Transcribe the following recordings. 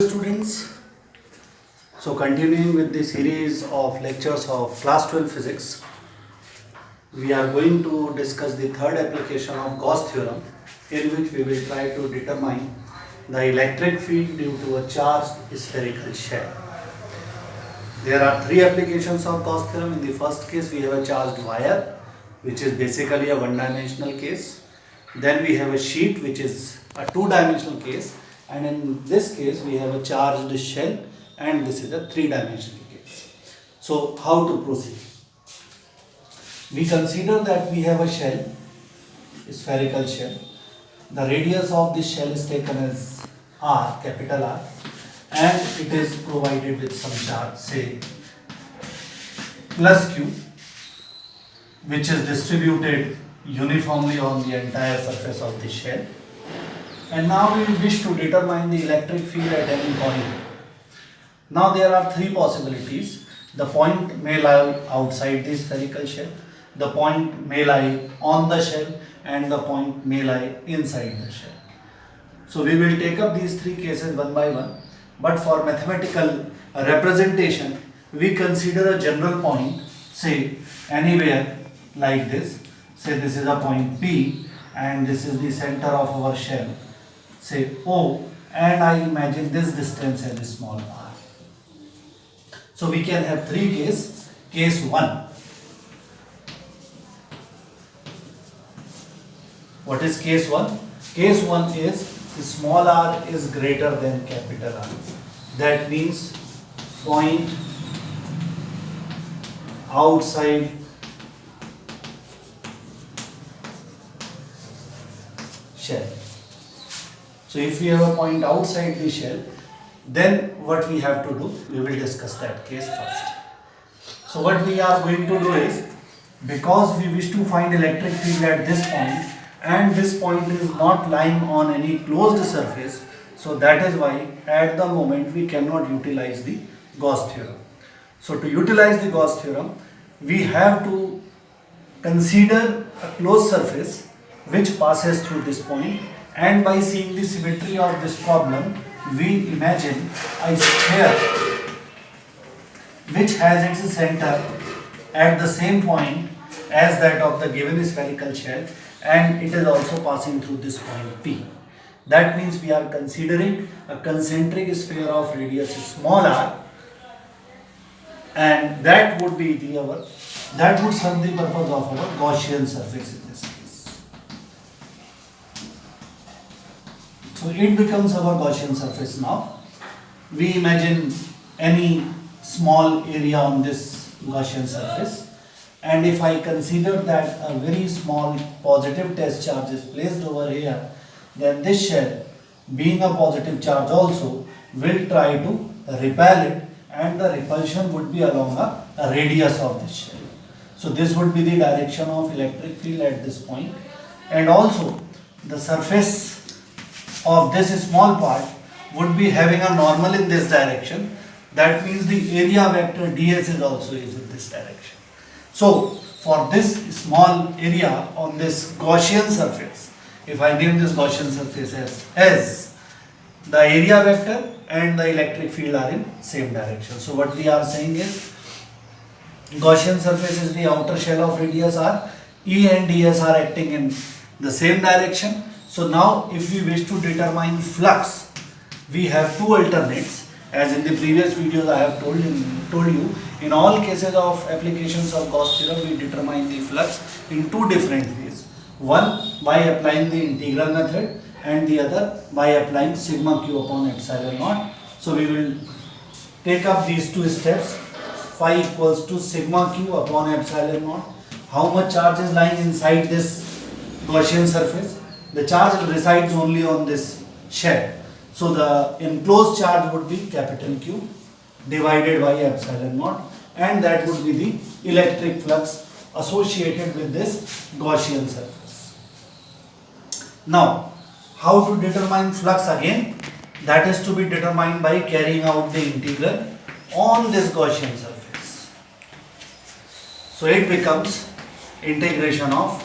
Students, so continuing with the series of lectures of class 12 physics, we are going to discuss the third application of Gauss theorem, in which we will try to determine the electric field due to a charged spherical shell. There are three applications of Gauss theorem. In the first case, we have a charged wire, which is basically a one-dimensional case. Then we have a sheet, which is a two-dimensional case. And in this case, we have a charged shell, and this is a three-dimensional case. So, how to proceed? We consider that we have a shell, a spherical shell. The radius of this shell is taken as R, capital R, and it is provided with some charge, say plus Q, which is distributed uniformly on the entire surface of the shell. And now we wish to determine the electric field at any point. Now there are three possibilities. The point may lie outside the spherical shell, the point may lie on the shell, and the point may lie inside the shell. So we will take up these three cases one by one, but for mathematical representation, we consider a general point, say anywhere like this. Say this is a point P and this is the center of our shell, say O, and I imagine this distance as a small r. So we can have three cases. Case 1. What is case 1? Case 1 is small r is greater than capital R. That means point outside shell. So if we have a point outside the shell, then what we have to do, we will discuss that case first. So what we are going to do is, because we wish to find electric field at this point, and this point is not lying on any closed surface, so that is why at the moment we cannot utilize the Gauss theorem. So to utilize the Gauss theorem, we have to consider a closed surface which passes through this point, and by seeing the symmetry of this problem, we imagine a sphere which has its center at the same point as that of the given spherical shell, and it is also passing through this point P. That means we are considering a concentric sphere of radius small r, and that would be that would serve the purpose of our Gaussian surface in this case. So it becomes our Gaussian surface now. We imagine any small area on this Gaussian surface, and if I consider that a very small positive test charge is placed over here, then this shell, being a positive charge also, will try to repel it, and the repulsion would be along a radius of this shell. So this would be the direction of electric field at this point, and also the surface of this small part would be having a normal in this direction. That means the area vector ds is also in this direction. So for this small area on this Gaussian surface, if I name this Gaussian surface as S, the area vector and the electric field are in same direction. So what we are saying is, Gaussian surface is the outer shell of radius r, E and ds are acting in the same direction. So now if we wish to determine flux, we have two alternates. As in the previous videos I have told you, in all cases of applications of Gauss theorem, we determine the flux in two different ways. One by applying the integral method, and the other by applying sigma q upon epsilon naught. So we will take up these two steps. Phi equals to sigma q upon epsilon naught. How much charge is lying inside this Gaussian surface? The charge resides only on this shell. So the enclosed charge would be capital Q divided by epsilon naught, and that would be the electric flux associated with this Gaussian surface. Now, how to determine flux again? That is to be determined by carrying out the integral on this Gaussian surface. So it becomes integration of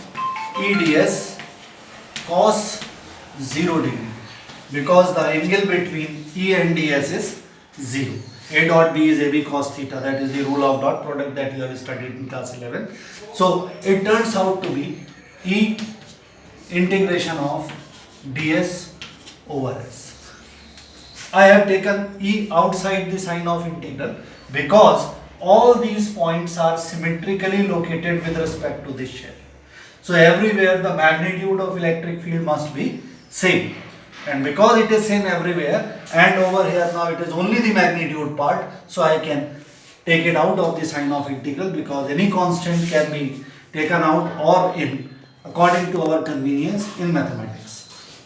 E ds cos 0 degree because the angle between E and ds is 0. A dot B is AB cos theta, that is the rule of dot product that you have studied in class 11. So it turns out to be E integration of ds over s. I have taken E outside the sign of integral because all these points are symmetrically located with respect to this shell. So everywhere the magnitude of electric field must be same, and because it is same everywhere and over here now it is only the magnitude part, so I can take it out of the sign of integral because any constant can be taken out or in according to our convenience in mathematics.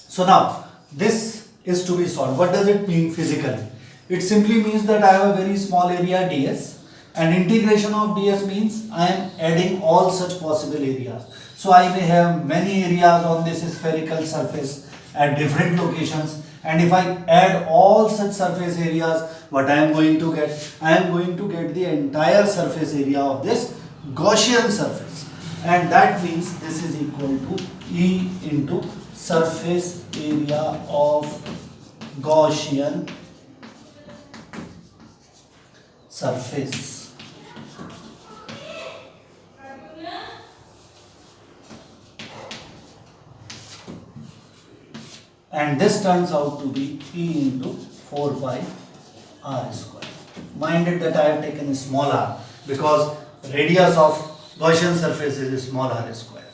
So now this is to be solved. What does it mean physically? It simply means that I have a very small area ds, and integration of ds means I am adding all such possible areas. So I may have many areas on this spherical surface at different locations, and if I add all such surface areas, what I am going to get? I am going to get the entire surface area of this Gaussian surface, and that means this is equal to E into surface area of Gaussian surface. And this turns out to be E into 4 pi r square. Mind it that I have taken a small r because radius of Gaussian surface is small r square.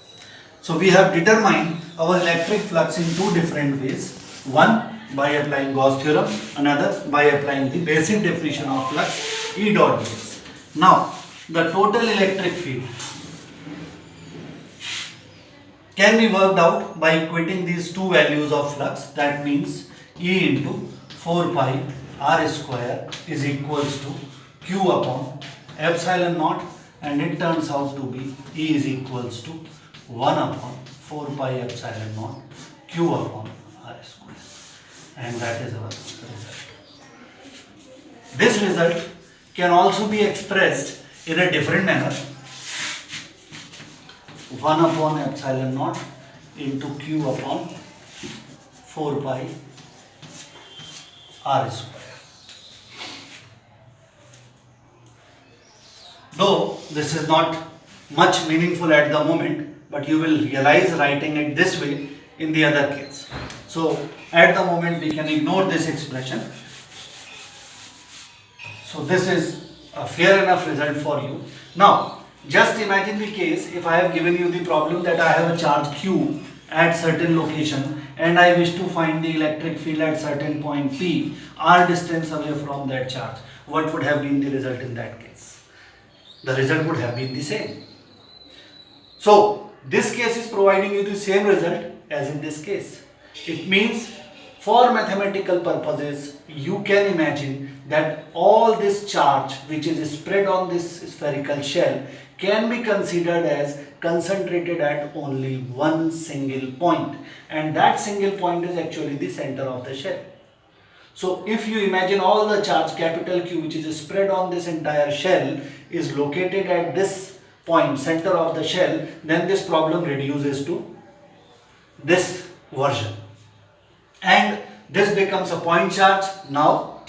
So we have determined our electric flux in two different ways. One by applying Gauss theorem, another by applying the basic definition of flux E dot ds. Now the total electric field can be worked out by equating these two values of flux. That means E into 4 pi r square is equals to Q upon epsilon naught, and it turns out to be E is equals to 1 upon 4 pi epsilon naught Q upon r square, and that is our result. This result can also be expressed in a different manner. 1 upon epsilon naught into Q upon 4 pi r square. Though this is not much meaningful at the moment, but you will realize writing it this way in the other case. So at the moment we can ignore this expression. So this is a fair enough result for you. Now just imagine the case if I have given you the problem that I have a charge Q at certain location and I wish to find the electric field at certain point P r distance away from that charge. What would have been the result in that case? The result would have been the same. So this case is providing you the same result as in this case. It means for mathematical purposes you can imagine that all this charge which is spread on this spherical shell can be considered as concentrated at only one single point, and that single point is actually the center of the shell. So if you imagine all the charge capital Q which is spread on this entire shell is located at this point, center of the shell, then this problem reduces to this version, and this becomes a point charge now,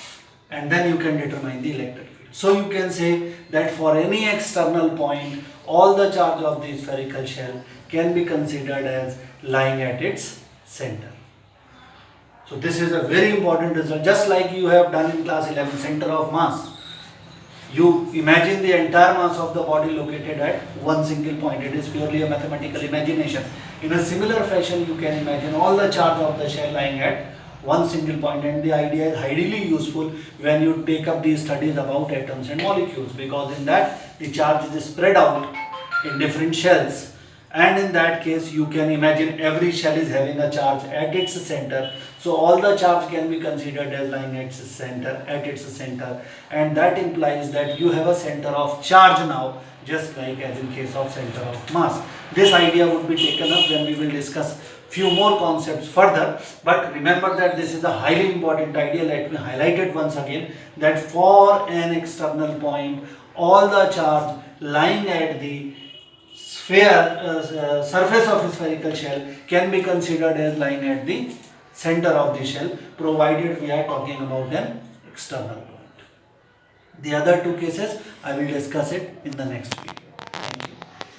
and then you can determine the electric field. So you can say that for any external point all the charge of the spherical shell can be considered as lying at its center. So this is a very important result, just like you have done in class 11, center of mass. You imagine the entire mass of the body located at one single point. It is purely a mathematical imagination. In a similar fashion you can imagine all the charge of the shell lying at one single point, and the idea is highly useful when you take up these studies about atoms and molecules, because in that the charge is spread out in different shells, and in that case you can imagine every shell is having a charge at its center. So all the charge can be considered as lying at its center, and that implies that you have a center of charge now, just like as in case of center of mass. This idea would be taken up when we will discuss few more concepts further, but remember that this is a highly important idea. Let me highlight it once again, that for an external point all the charge lying at the surface of a spherical shell can be considered as lying at the center of the shell, provided we are talking about an external point. The other two cases I will discuss it in the next video.